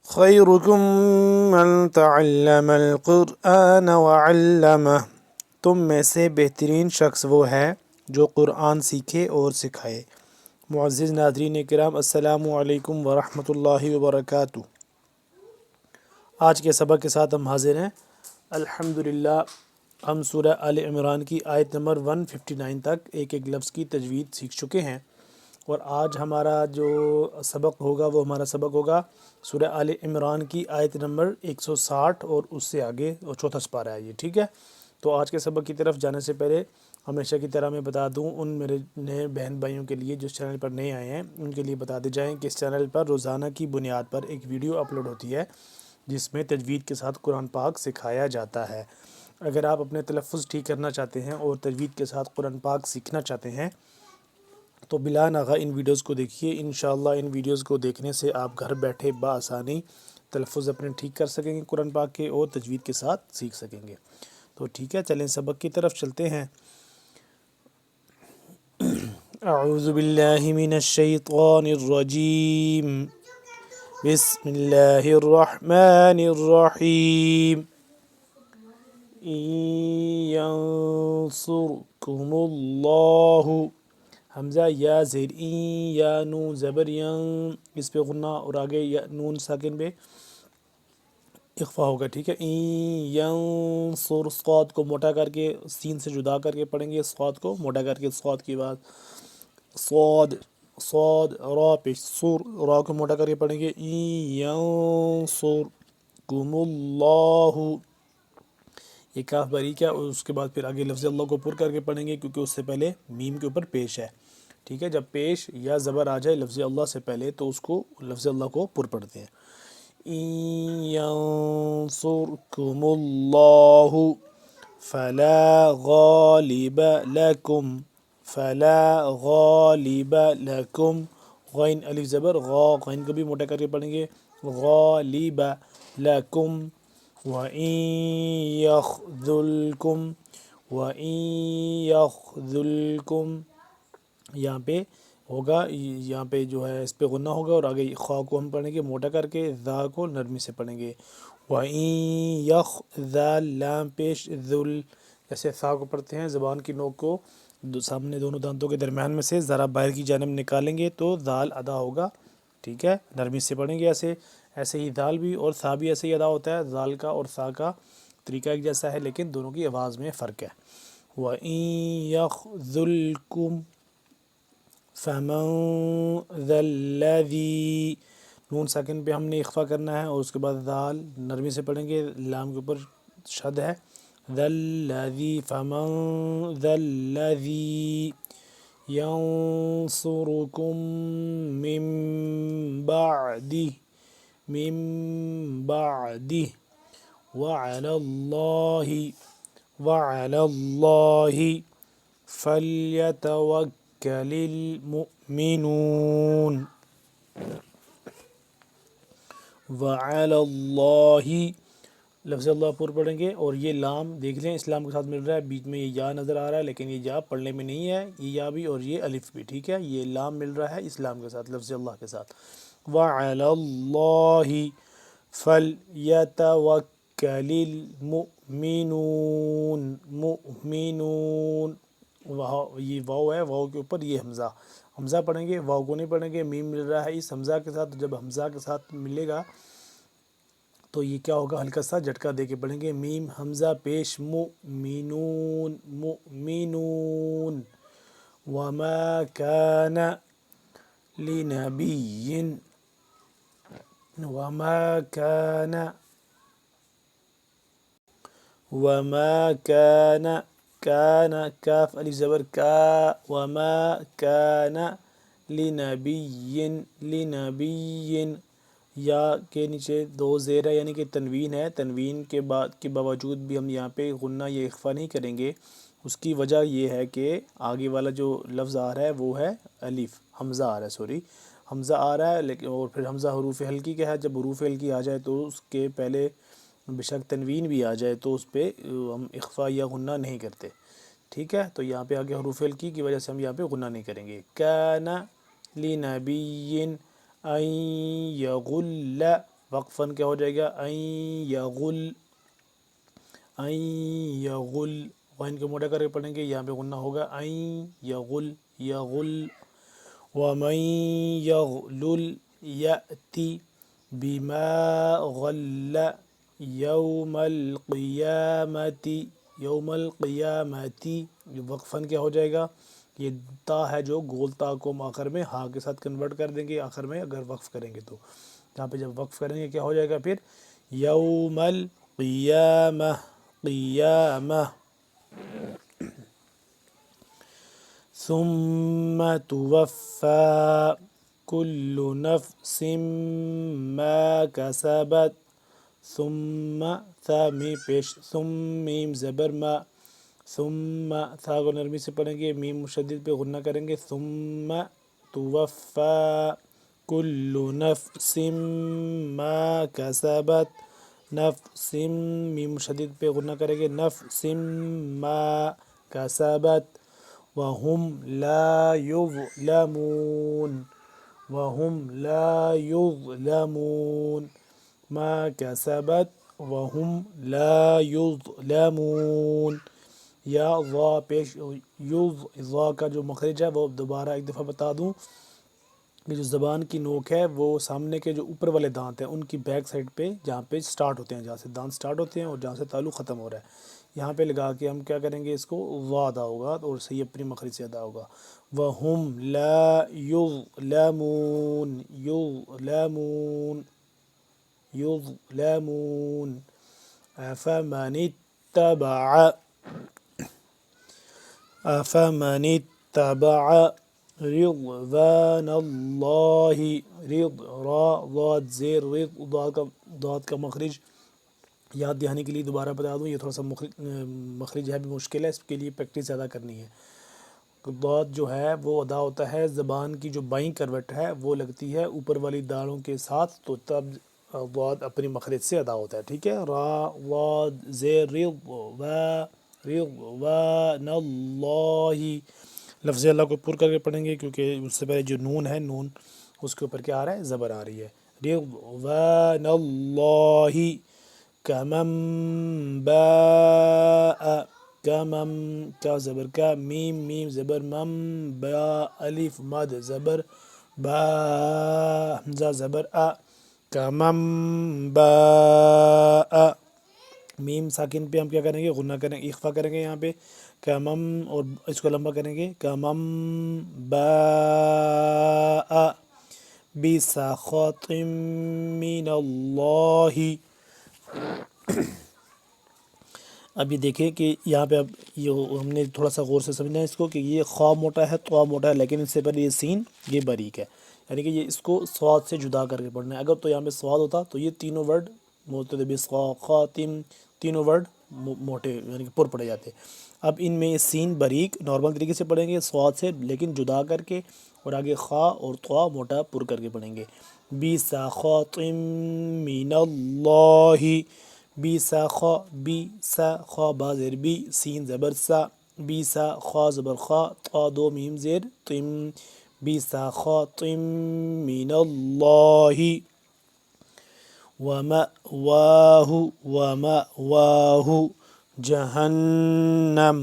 خیرکم من تعلم القرآن وعلمہ، تم میں سے بہترین شخص وہ ہے جو قرآن سیکھے اور سکھائے۔ معزز ناظرین کرام، السلام علیکم ورحمۃ اللہ وبرکاتہ۔ آج کے سبق کے ساتھ ہم حاضر ہیں۔ الحمدللہ ہم سورہ آل عمران کی آیت نمبر 159 تک ایک ایک لفظ کی تجوید سیکھ چکے ہیں، اور آج ہمارا جو سبق ہوگا وہ ہمارا سبق ہوگا سورہ آل عمران کی آیت نمبر 160 اور اس سے آگے، اور چوتھا سپارہ ہے یہ، ٹھیک ہے۔ تو آج کے سبق کی طرف جانے سے پہلے ہمیشہ کی طرح میں بتا دوں ان میرے نئے بہن بھائیوں کے لیے جو اس چینل پر نئے آئے ہیں، ان کے لیے بتا دے جائیں کہ اس چینل پر روزانہ کی بنیاد پر ایک ویڈیو اپلوڈ ہوتی ہے جس میں تجوید کے ساتھ قرآن پاک سکھایا جاتا ہے۔ اگر آپ اپنے تلفظ ٹھیک کرنا چاہتے ہیں اور تجوید کے ساتھ قرآن پاک سیکھنا چاہتے ہیں تو بلا ناغہ ان ویڈیوز کو دیکھیے۔ انشاءاللہ ان ویڈیوز کو دیکھنے سے آپ گھر بیٹھے بآسانی تلفظ اپنے ٹھیک کر سکیں گے قرآن پاک کے، اور تجوید کے ساتھ سیکھ سکیں گے۔ تو ٹھیک ہے، چلیں سبق کی طرف چلتے ہیں۔ اعوذ باللہ من الشیطان الرجیم، بسم اللہ الرحمن الرحیم۔ ان ینصرکم اللہ، حمزہ یا زیر، این یا نون زبر ین، اس پہ غنہ، اور آگے یا نون ساکن پہ اخفا ہوگا، ٹھیک ہے۔ این ینصر، صاد کو موٹا کر کے سین سے جدا کر کے پڑھیں گے، صاد کو موٹا کر کے، صاد کی بعد صاد، صاد را پہ سر، را کو موٹا کر کے پڑھیں گے۔ این ینصرکم اللہ، یہ کاف باریک ہے، اور اس کے بعد پھر آگے لفظ اللہ کو پر کر کے پڑھیں گے کیونکہ اس سے پہلے میم کے اوپر پیش ہے، ٹھیک ہے۔ جب پیش یا زبر آ جائے لفظ اللہ سے پہلے تو اس کو لفظ اللہ کو پر پڑھتے ہیں۔ ان ینصرکم اللہ فلا غالب لکم، فلا غالب لکم، غین الف زبر غا، غین کو بھی موٹا کر کے پڑھیں گے، غالب لکم، وَإِن يَخْذُلْكُمْ، وَإِن يَخْذُلْكُمْ، یہاں پہ ہوگا، یہاں پہ جو ہے اس پہ غنہ ہوگا، اور آگے خواہ کو ہم پڑھیں گے موٹا کر کے، ذا کو نرمی سے پڑھیں گے۔ وَإِن يَخْذَلْ، لام پیش، ذل، جیسے ثا کو پڑھتے ہیں زبان کی نوک کو سامنے دونوں دانتوں کے درمیان میں سے ذرا باہر کی جانب نکالیں گے تو ذال ادا ہوگا، ٹھیک ہے، نرمی سے پڑھیں گے۔ ایسے ہی دال بھی اور ثا بھی ایسے ہی ادا ہوتا ہے، ذال کا اور ثا کا طریقہ ایک جیسا ہے لیکن دونوں کی آواز میں فرق ہے۔ وَإِن يَخْذُلْكُمْ فَمَن ذَا الَّذِي، نون ساکن پہ ہم نے اخفا کرنا ہے، اور اس کے بعد ذال نرمی سے پڑھیں گے، لام کے اوپر شد ہے، ذَا الَّذِي، فَمَن ذَا الَّذِي يَنصُرُكُم مِّن بَعْدِهِ، من بعده، وعلى الله فليتوكل المؤمنون، وعلى الله، لفظ اللہ پر پڑھیں گے، اور یہ لام دیکھ لیں اسلام کے ساتھ مل رہا ہے، بیچ میں یہ یا نظر آ رہا ہے لیکن یہ یا پڑھنے میں نہیں ہے، یہ یا بھی اور یہ الف بھی، ٹھیک ہے۔ یہ لام مل رہا ہے اسلام کے ساتھ، لفظ اللہ کے ساتھ۔ وعلى الله فَلْيَتَوَكَّلِ الْمُؤْمِنُونَ، مؤمنون، یہ واو ہے، واو کے اوپر یہ حمزہ، حمزہ پڑھیں گے، واو کو نہیں پڑھیں گے۔ میم مل رہا ہے اس حمزہ کے ساتھ، جب حمزہ کے ساتھ ملے گا تو یہ کیا ہوگا، ہلکا سا جھٹکا دے کے پڑھیں گے، میم حمزہ پیش، مؤمنون، مؤمنون۔ وَمَا كَانَ لِنَبِيٍّ، وَمَا كَانَ كَانَ، کاف الف زبر کا، وَمَا كَانَ لِنَبِيٍّ، یا کے نیچے دو زیر ہے یعنی کہ تنوین ہے، تنوین کے بعد کے باوجود بھی ہم یہاں پہ غنہ یہ اخفا نہیں کریں گے۔ اس کی وجہ یہ ہے کہ آگے والا جو لفظ آ رہا ہے وہ ہے الف، حمزہ آ رہا ہے، سوری حمزہ آ رہا ہے، لیکن اور پھر حمزہ حروف ہلکی کا ہے، جب حروف ہلکی آ جائے تو اس کے پہلے بشک تنوین بھی آ جائے تو اس پہ ہم اخفا یا غنہ نہیں کرتے، ٹھیک ہے۔ تو یہاں پہ آگے حروف ہلکی کی وجہ سے ہم یہاں پہ غنہ نہیں کریں گے۔ کَانَ لِنَبِيٍّ أَن يَغُلَّ، وقفاً کیا ہو جائے گا این یغل، این یغل، غین کو موٹا کر کے پڑھیں گے، یہاں پہ غنہ ہوگا این یغل یغل، ومن یغلل یأتی بما غل یوم القیامت، یوم القیامتی، وقفاً کیا ہو جائے گا، یہ تا ہے جو گول تا کو ہم آخر میں ہا کے ساتھ کنورٹ کر دیں گے آخر میں اگر وقف کریں گے تو، یہاں پہ جب وقف کریں گے کیا ہو جائے گا پھر یوم القیامہ، قیامہ، ثم توفى كل نفس ما كسبت، ثم تھا میم پیش، ثم میم زبر ما، ثم تھا کو نرمی سے پڑھیں گے، میم مشدد پہ غنہ کریں گے، ثم توفى كل نفس ما كسبت، نفس میم مشدد پہ غنہ کریں گے، نفس ما كسبت، وهم لا يظلمون، وهم لا يظلمون، ما كسبت وهم لا يظلمون، یا ضا پیش، ضا کا جو مخرج ہے وہ دوبارہ ایک دفعہ بتا دوں کہ جو زبان کی نوک ہے وہ سامنے کے جو اوپر والے دانت ہیں ان کی بیک سائڈ پہ جہاں پہ سٹارٹ ہوتے ہیں، جہاں سے دانت سٹارٹ ہوتے ہیں اور جہاں سے تالو ختم ہو رہا ہے، یہاں پہ لگا کے ہم کیا کریں گے، اس کو وا ادا ہوگا اور صحیح اپنی مخرج سے ادا ہوگا، وَهُمْ لَا يُظْلَمُونَ، يُظْلَمُونَ، يُظْلَمُونَ، أَفَمَنِ اتَّبَعَ، أَفَمَنِ اتَّبَعَ رضوان اللہ، رض را ضاد زیر رض، ضاد کا مخرج یاد دہانی کے لیے دوبارہ بتا دوں، یہ تھوڑا سا مخرج ہے بھی مشکل ہے، اس کے لیے پریکٹس زیادہ کرنی ہے، ضاد جو ہے وہ ادا ہوتا ہے زبان کی جو بائیں کروٹ ہے وہ لگتی ہے اوپر والی داڑھوں کے ساتھ، تو تب ضاد اپنی مخرج سے ادا ہوتا ہے، ٹھیک ہے، را ضاد زیر رض و رضوان اللہ، لفظ اللہ کو پر کر کے پڑھیں گے کیونکہ اس سے پہلے جو نون ہے، نون اس کے اوپر کیا آ رہا ہے، زبر آ رہی ہے، رضوان اللہ، کمم باء، کمم کا زبر کا، میم میم زبر مم، با الف مد زبر با، حمزہ زبر ا، کمم باء، میم ساکن پہ ہم کیا کریں گے، غنہ کریں گے، اخفا کریں گے یہاں پہ، کمم، اور اس کو لمبا کریں گے، کمم باء بسخط من اللہ، اب یہ دیکھیں کہ یہاں پہ اب یہ ہم نے تھوڑا سا غور سے سمجھنا ہے اس کو کہ یہ خواہ موٹا ہے طوا موٹا ہے، لیکن اس سے پہلے یہ سین یہ باریک ہے، یعنی کہ یہ اس کو سواد سے جدا کر کے پڑھنا ہے، اگر تو یہاں پہ سواد ہوتا تو یہ تینوں ورڈ موتے خاتم، تینوں ورڈ موٹے یعنی کہ پر پڑے جاتے، اب ان میں سین باریک نارمل طریقے سے پڑھیں گے سواد سے، لیکن جدا کر کے، اور آگے خا اور طوا موٹا پر کر کے پڑھیں گے، بسخط من اللہ، بی سا خا، بی سا خا با زیر بی، سین زبر سا، بی سا خا زبر خا، طا دو میم زیر تم، بی سا خا تم من اللہ، ومأواہ، ومأواہ جہنم،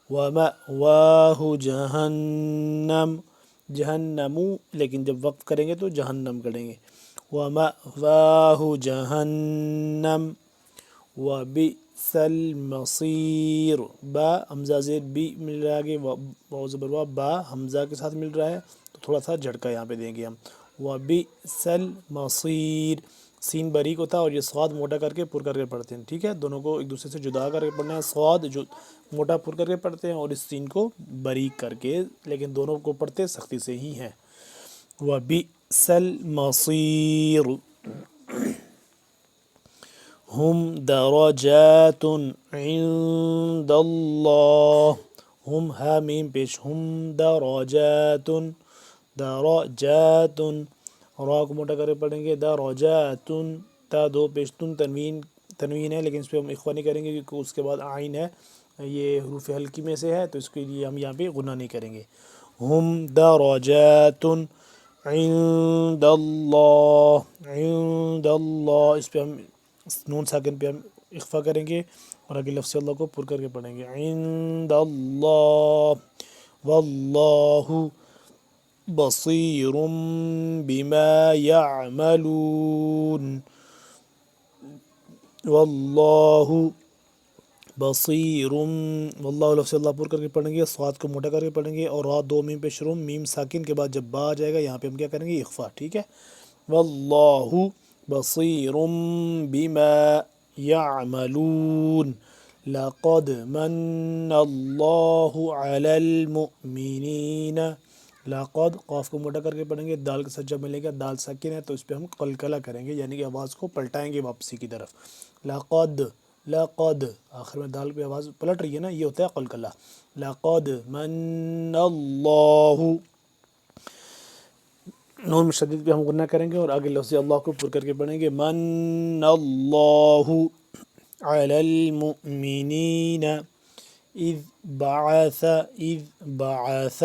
ومأواہ جہنم، جہنمو، لیکن جب وقف کریں گے تو جہنم کریں گے، ومأواہ جہنم، وبئس المصیر، با حمزہ زیر بی مل رہا ہے آگے، واو زبر وا، با حمزہ کے ساتھ مل رہا ہے تو تھوڑا سا جھٹکا یہاں پہ دیں گے ہم، وبئس المصیر، سین باریک ہوتا ہے اور یہ صاد موٹا کر کے پر کر کے پڑھتے ہیں، ٹھیک ہے، دونوں کو ایک دوسرے سے جدا کر کے پڑھنا ہے، صاد جو موٹا پر کر کے پڑھتے ہیں اور اس سین کو باریک کر کے، لیکن دونوں کو پڑھتے سختی سے ہی ہیں، وبئس المصیر، ہم درجات عند اللہ، ہم ہا میم پیش، ہم درجات، درجات، را کو موٹا کر کے پڑھیں گے، درجات، تا دو پیش تن، تنوین ہے لیکن اس پہ ہم اخفا نہیں کریں گے کیونکہ اس کے بعد عین ہے، یہ حروف حلقی میں سے ہے تو اس کے لیے ہم یہاں پہ غنہ نہیں کریں گے، ہم درجات، عند اللہ، عند اللہ، اس پہ ہم نون ساکن پہ ہم اخفا کریں گے اور آگے لفظ اللہ کو پر کر کے پڑھیں گے، عند اللہ، واللہ بصیر بما یعملون، واللہ بصیر، واللہ لفظ اللہ پر کر کے پڑھیں گے، صاد کو موٹا کر کے پڑھیں گے، اور را دو میم پہ شروع، میم ساکن کے بعد جب با آ جائے گا یہاں پہ ہم کیا کریں گے؟ اخفا، ٹھیک ہے، واللہ بصیر بما یعملون، لقد من اللہ علی المؤمنین، لقد قاف کو موٹا کر کے پڑھیں گے، دال کے ساتھ جب ملے گا دال ساکن ہے تو اس پہ ہم قلقلہ کریں گے، یعنی کہ آواز کو پلٹائیں گے واپسی کی طرف، لقد، لقد آخر میں دال پہ آواز پلٹ رہی ہے نا، یہ ہوتا ہے قلقلہ، لقد من اللہ، نون مشدد پہ ہم غنہ کریں گے اور آگے لفظ اللہ کو پر کر کے پڑھیں گے، من اللہ علی المؤمنین اذ بعث، اذ بعث،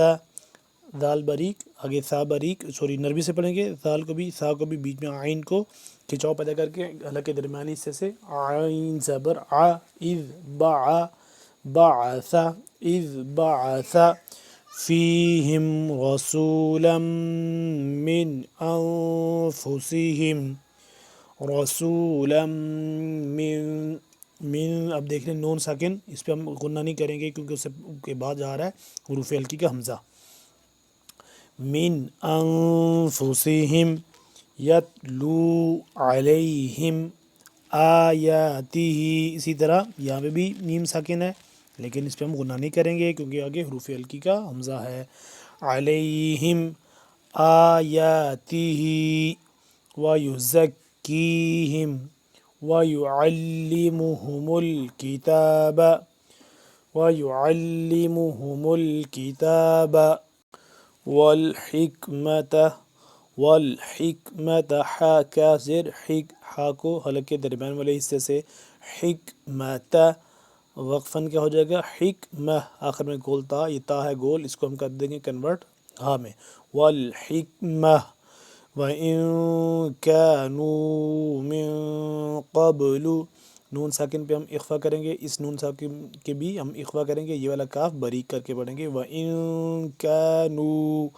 دال باریک آگے سا باریک، سوری نرمی سے پڑھیں گے، دال کو بھی سا کو بھی بیچ میں عین کو کھچاؤ پیدا کر کے حلق کے درمیانی حصے سے عین زبر ع، اذ بع، بعث، اذ بعث فیہم رسولا من انفسہم، رسولا من اب دیکھ لیں نون ساکن، اس پہ ہم غنہ نہیں کریں گے کیونکہ اس کے بعد جا رہا ہے حروف ہلکی کا حمزہ، من انفسہم یتلو علیہم آیاتہ، اسی طرح یہاں پہ بھی میم ساکن ہے لیکن اس پہ ہم غنہ نہیں کریں گے کیونکہ آگے حروف ہلکی کا حمزہ ہے، علیہم آیاتہ ویزکیہم ویعلمہم الکتاب، ویعلمہم الکتاب والحکمت، والحکمت، حا کا زیر حک، حا کو حلق کے درمیان والے حصے سے حکمت، وقفاً کیا ہو جائے گا؟ حکمہ، آخر میں گول تا، یہ تا ہے گول، اس کو ہم کر دیں گے کنورٹ ہا میں، والحکمہ، وَإِن كَانُوا مِن قَبْلُ، نون ساکن پہ ہم اخفا کریں گے، اس نون ساکن کے بھی ہم اخفا کریں گے، یہ والا کاف باریک کر کے پڑھیں گے، وَإِن كَانُوا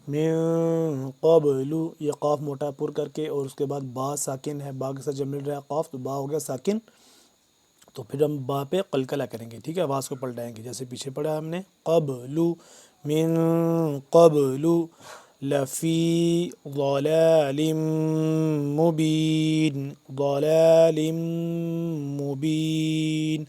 من قبل، یہ قاف موٹا پر کر کے اور اس کے بعد با ساکن ہے، با کے ساتھ جب مل رہا ہے قاف تو با ہو گیا ساکن، تو پھر ہم با پہ قلقلہ کریں گے، ٹھیک ہے، آواز کو پلٹائیں گے جیسے پیچھے پڑھا ہم نے، قبل، من قبل لفی ضلال مبین، ضلال مبین۔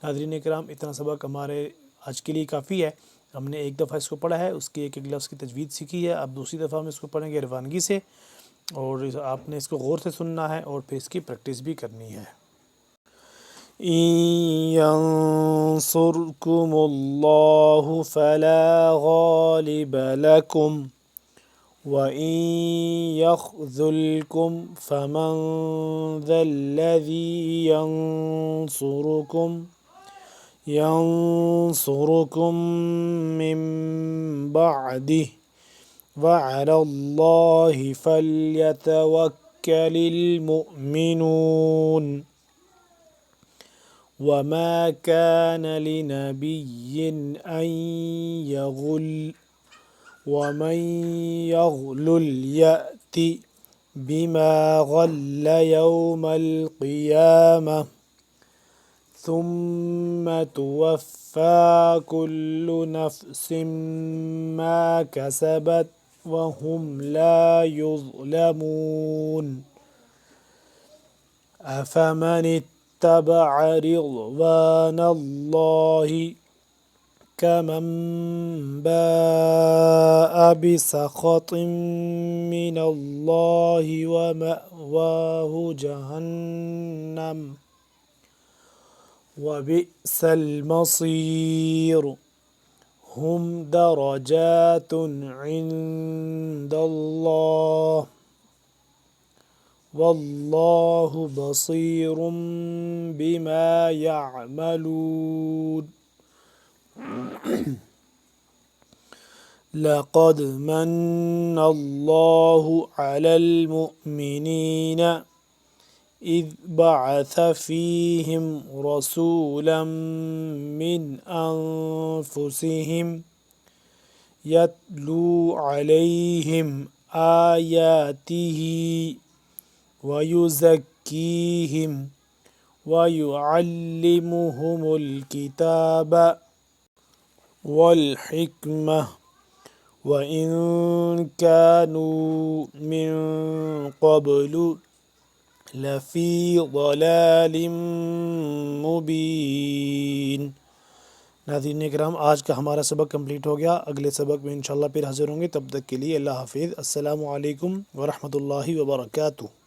ناظرین اکرام، اتنا سبق ہمارے آج کے لیے کافی ہے، ہم نے ایک دفعہ اس کو پڑھا ہے، اس کے ایک ایک لفظ کی تجوید سیکھی ہے، اب دوسری دفعہ ہم اس کو پڑھیں گے روانگی سے، اور آپ نے اس کو غور سے سننا ہے اور پھر اس کی پریکٹس بھی کرنی ہے۔ إن ينصركم الله فلا غالب لكم وإن يخذلكم فمن ذا الذي ينصركم من بعده وعلى الله فليتوكل المؤمنون وما كان لنبي أن يغل ومن يغلل يأت بما غل يوم القيامة ثم توفى كل نفس ما كسبت وهم لا يظلمون أفمن اتبع رضوان الله كمن باء بسخط من الله ومأواه جهنم وبئس المصير هم درجات عند الله والله بصير بما يعملون۔ لقد من الله على المؤمنين إذ بعث فيهم رسولا من أنفسهم يتلو عليهم آياته ويزكيهم ويعلمهم الكتاب والحكمة وإن كانوا من قبل لفی ضلال مبین۔ ناظرین اکرام، آج کا ہمارا سبق کمپلیٹ ہو گیا۔ اگلے سبق میں انشاءاللہ پھر حاضر ہوں گے، تب تک کے لیے اللہ حافظ۔ السلام علیکم ورحمۃ اللہ وبرکاتہ۔